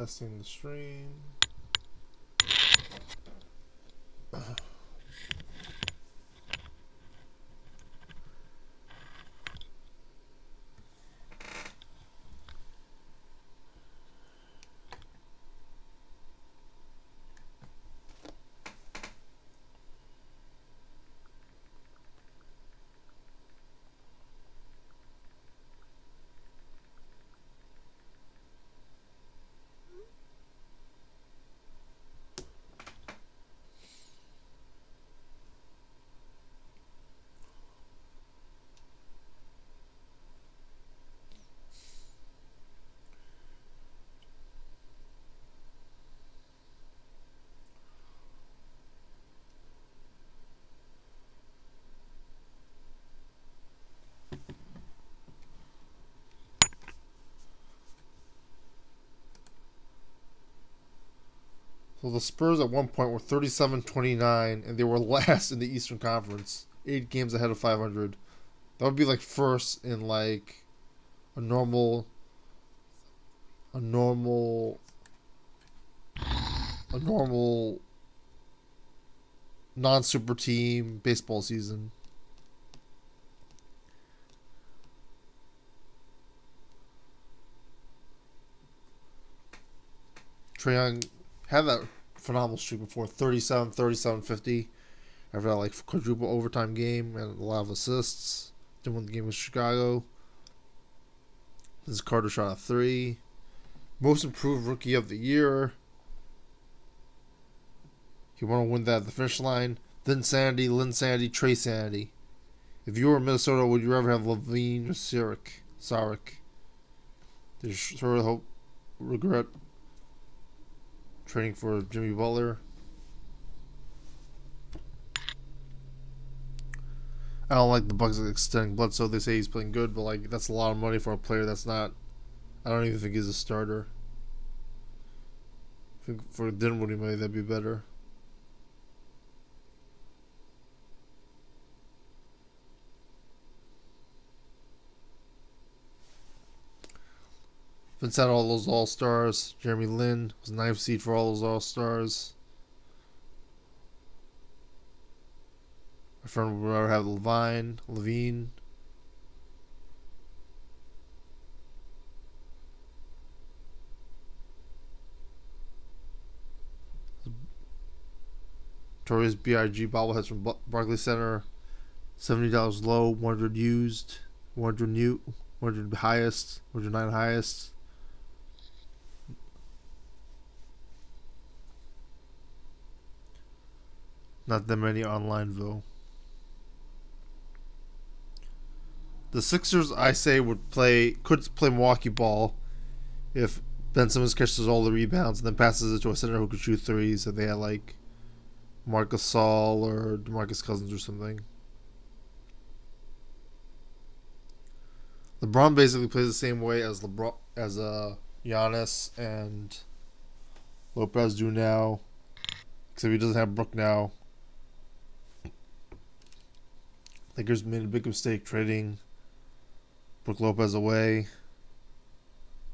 Testing the stream. So the Spurs at one point were 37-29, and they were last in the Eastern Conference, 8 games ahead of 500. That would be like first in like a normal non-super team baseball season. Trae Young had that phenomenal streak before, 37, 37, 50. After that like quadruple overtime game and a lot of assists. Didn't win the game with Chicago. Vince Carter shot a 3. Most improved rookie of the year. He want to win that at the finish line. Then Sandy, Lynn Sandy, Trey Sandy. If you were in Minnesota, would you ever have Levine or Sarek? Did you sort of hope regret trading for Jimmy Butler? I don't like the Bucks extending Bledsoe. They say he's playing good, but like that's a lot of money for a player that's not. I don't even think he's a starter. I think for Dinwiddie money that'd be better. Vince had all those All-Stars. Jeremy Lin was 9th seed for all those All-Stars. My friend would rather have Levine. Torres BIG bobbleheads from Barclays Center. $70 low, 100 used, 100 new, 100 highest, 109 highest. Not that many online though. The Sixers, I say, could play Milwaukee ball if Ben Simmons catches all the rebounds and then passes it to a center who could shoot threes. If they had like Marcus Gasol or DeMarcus Cousins or something. LeBron basically plays the same way as Giannis and Lopez do now, except he doesn't have Brook now. Lakers made a big mistake trading Brook Lopez away,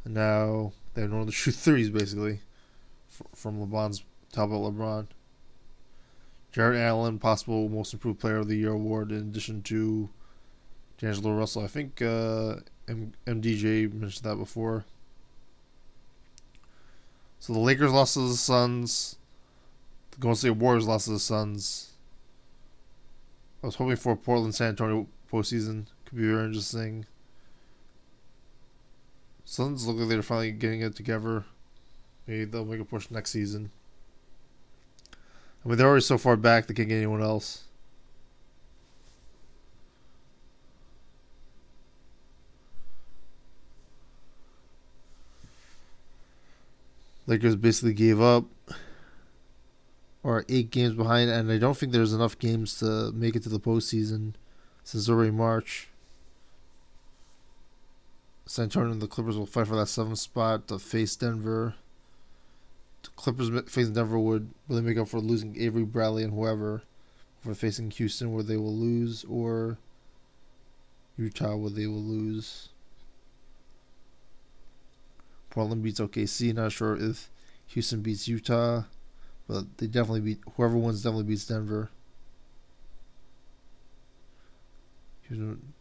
and now they have no one to shoot threes basically from LeBron's top of LeBron. Jared Allen, possible Most Improved Player of the Year award, in addition to D'Angelo Russell. I think MDJ mentioned that before. So the Lakers lost to the Suns. The Golden State Warriors lost to the Suns. I was hoping for a Portland San Antonio postseason. Could be very interesting. Suns look like they're finally getting it together. Maybe they'll make a push next season. I mean, they're already so far back they can't get anyone else. Lakers basically gave up, or 8 games behind, and I don't think there's enough games to make it to the postseason since it's already March. San Antonio and the Clippers will fight for that 7th spot to face Denver. The Clippers facing Denver would really make up for losing Avery Bradley and whoever, for facing Houston where they will lose, or Utah where they will lose. Portland beats OKC. Not sure if Houston beats Utah, but they definitely beat whoever wins. Definitely beats Denver. Houston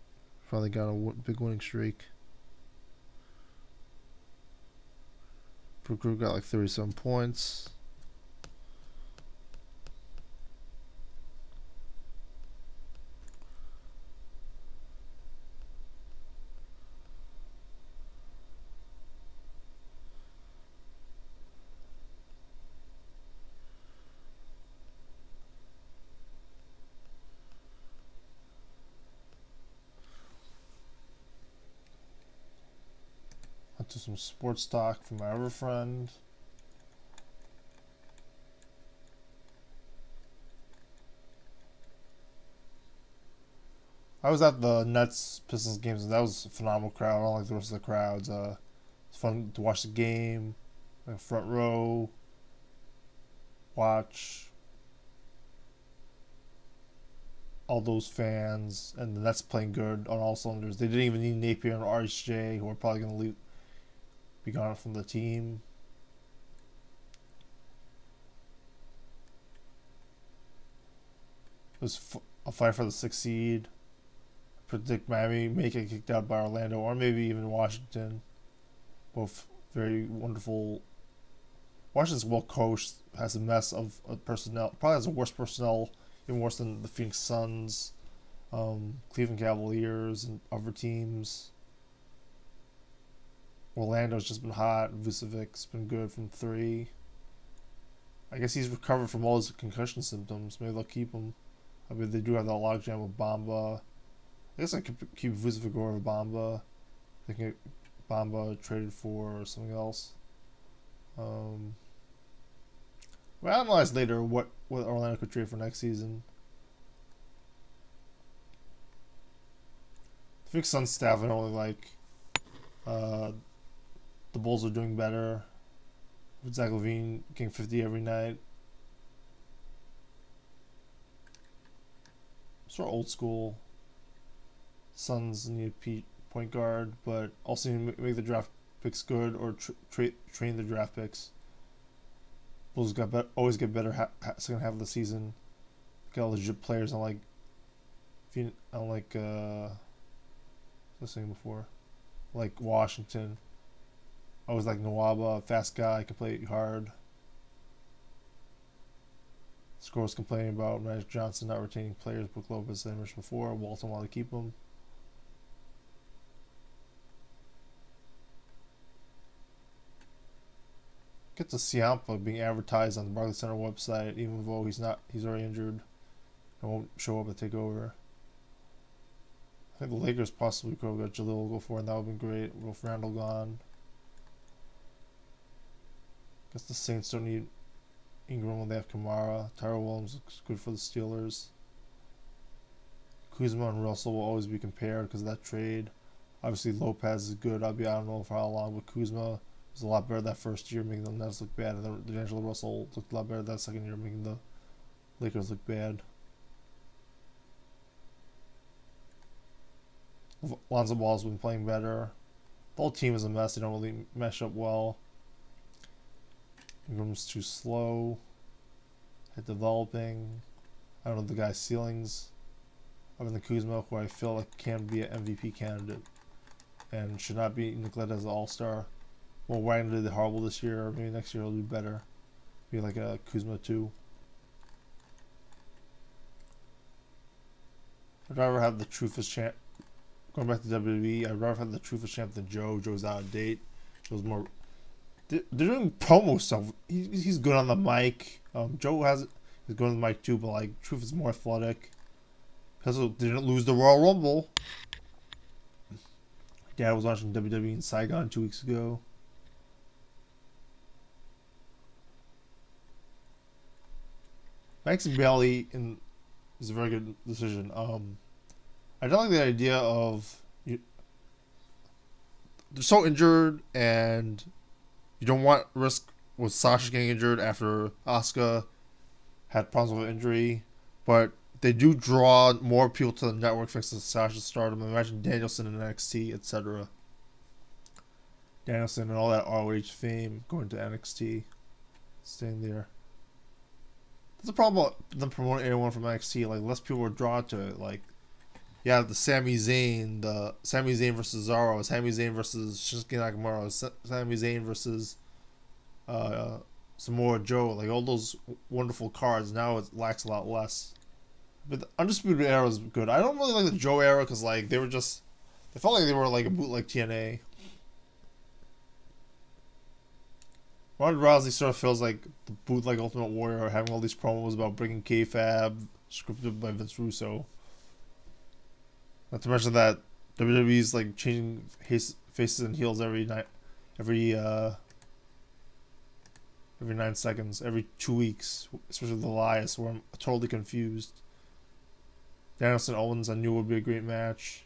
finally got a big winning streak. Brook got like 37 points. To some sports talk from my other friend. I was at the Nets Pistons games and that was a phenomenal crowd. I don't like the rest of the crowds. It's fun to watch the game, like front row, watch all those fans, and the Nets playing good on all cylinders. They didn't even need Napier and RHJ, who are probably going to be gone from the team. It was a fight for the 6th seed. I predict Miami may get kicked out by Orlando or maybe even Washington. Both very wonderful. Washington's well coached, has a mess of personnel. Probably has the worst personnel, even worse than the Phoenix Suns, Cleveland Cavaliers, and other teams. Orlando's just been hot. Vucevic's been good from 3. I guess he's recovered from all his concussion symptoms. Maybe they'll keep him. I mean, they do have that logjam with Bamba. I guess I could keep Vucevic over Bamba. They can get Bamba traded for something else. We'll analyze later what Orlando could trade for next season. The Phoenix Suns staff I don't really like. The Bulls are doing better with Zach LaVine getting 50 every night. Sort of old school. Suns need a point guard, but also need to make the draft picks good or train the draft picks. Bulls always get better second half of the season. Got legit players I was saying before, like Washington. I was like Nwaba, fast guy, can play hard. Scores complaining about Magic Johnson not retaining players. Brook Lopez, I mentioned before. Walton wanted to keep him. Get to Ciampa being advertised on the Barclays Center website, even though he's already injured and won't show up to take over. I think the Lakers possibly could have got Jalil go for, and that would have been great with Randall gone. Guess the Saints don't need Ingram when they have Kamara. Tyrell Williams looks good for the Steelers. Kuzma and Russell will always be compared because of that trade. Obviously Lopez is good. I don't know for how long, but Kuzma was a lot better that first year, making the Nets look bad, and then D'Angelo Russell looked a lot better that second year, making the Lakers look bad. Lonzo Ball's been playing better. The whole team is a mess. They don't really mesh up well. Ingram's too slow at developing. I don't know the guy's ceilings. Other than Kuzma, who I feel like can be an MVP candidate and should not be neglected as an all-star. Well, Wagner did horrible this year. Maybe next year he'll do better. Be like a Kuzma too. I'd rather have the Truthist champ. Going back to WWE, I'd rather have the Truthist champ than Joe. Joe's out of date. Joe's more. They're doing promo stuff. He's good on the mic. Joe is good on the mic too, but like Truth is more athletic. Because they didn't lose the Royal Rumble. Dad was watching WWE in Saigon 2 weeks ago. Maxing Bailey is a very good decision. I don't like the idea of they're so injured, and you don't want risk with Sasha getting injured after Asuka had problems with injury, but they do draw more people to the network thanks to Sasha's stardom. Imagine Danielson in NXT, etc. Danielson and all that ROH fame going to NXT, staying there. That's the problem about them promoting anyone from NXT. Like, less people are drawn to it. Like, yeah, the Sami Zayn versus Cesaro, Sami Zayn versus Shinsuke Nakamura, Sami Zayn versus Samoa Joe. Like, all those wonderful cards. Now it lacks a lot less. But the Undisputed Era is good. I don't really like the Joe era because, like, they felt like they were like a bootleg TNA. Ronda Rousey sort of feels like the bootleg Ultimate Warrior, having all these promos about bringing kayfabe, scripted by Vince Russo. Not to mention that WWE's like changing faces and heels every 9 seconds, every 2 weeks, especially the Elias, where I'm totally confused. Danielson Owens, I knew would be a great match.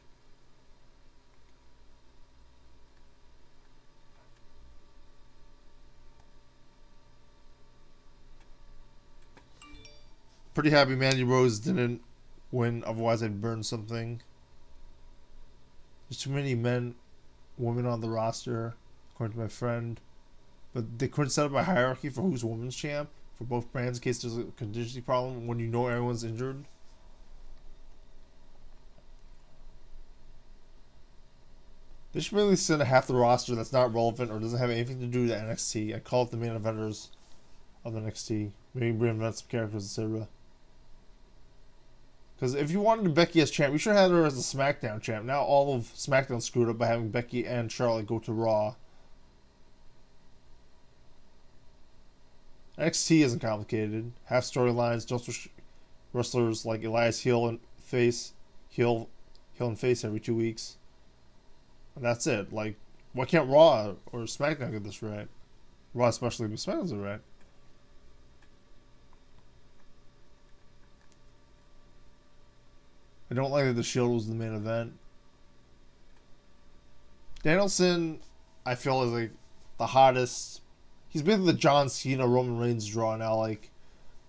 Pretty happy Mandy Rose didn't win, otherwise I'd burn something. There's too many women on the roster, according to my friend. But they couldn't set up a hierarchy for who's women's champ for both brands in case there's a contingency problem when you know everyone's injured. They should really send half the roster that's not relevant or doesn't have anything to do with NXT. I call it the main eventers of NXT. Maybe reinvent some characters, etc. Because if you wanted Becky as champ, you should have her as a SmackDown champ. Now all of SmackDown screwed up by having Becky and Charlotte go to Raw. NXT isn't complicated. Half storylines, don't switch wrestlers like Elias heel and face every 2 weeks. And that's it. Like, why can't Raw or SmackDown get this right? Raw especially, but SmackDown's it right. I don't like that the Shield was the main event. Danielson, I feel, is like the hottest. He's basically the John Cena Roman Reigns draw now, like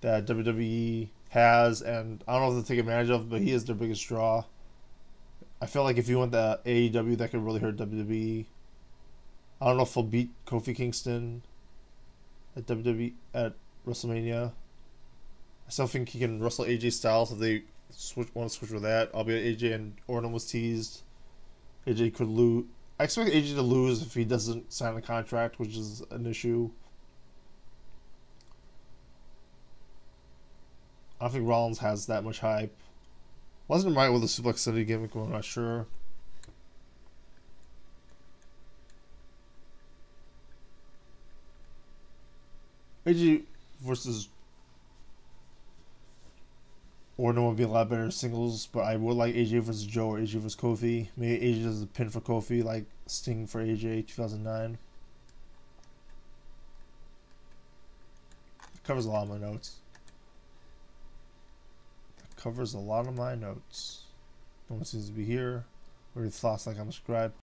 that WWE has, and I don't know if they take advantage of, but he is their biggest draw. I feel like if you went to AEW, that could really hurt WWE. I don't know if he'll beat Kofi Kingston at WWE at WrestleMania. I still think he can wrestle AJ Styles if they want to switch with that. Albeit AJ and Orton was teased. AJ could lose. I expect AJ to lose if he doesn't sign a contract, which is an issue. I don't think Rollins has that much hype. Wasn't right with the Suplex City gimmick, I'm not sure. AJ versus Orton would be a lot better singles, but I would like AJ versus Joe or AJ versus Kofi. Maybe AJ does a pin for Kofi, like Sting for AJ 2009. That covers a lot of my notes. No one seems to be here. What are your thoughts? Like, I'm subscribed.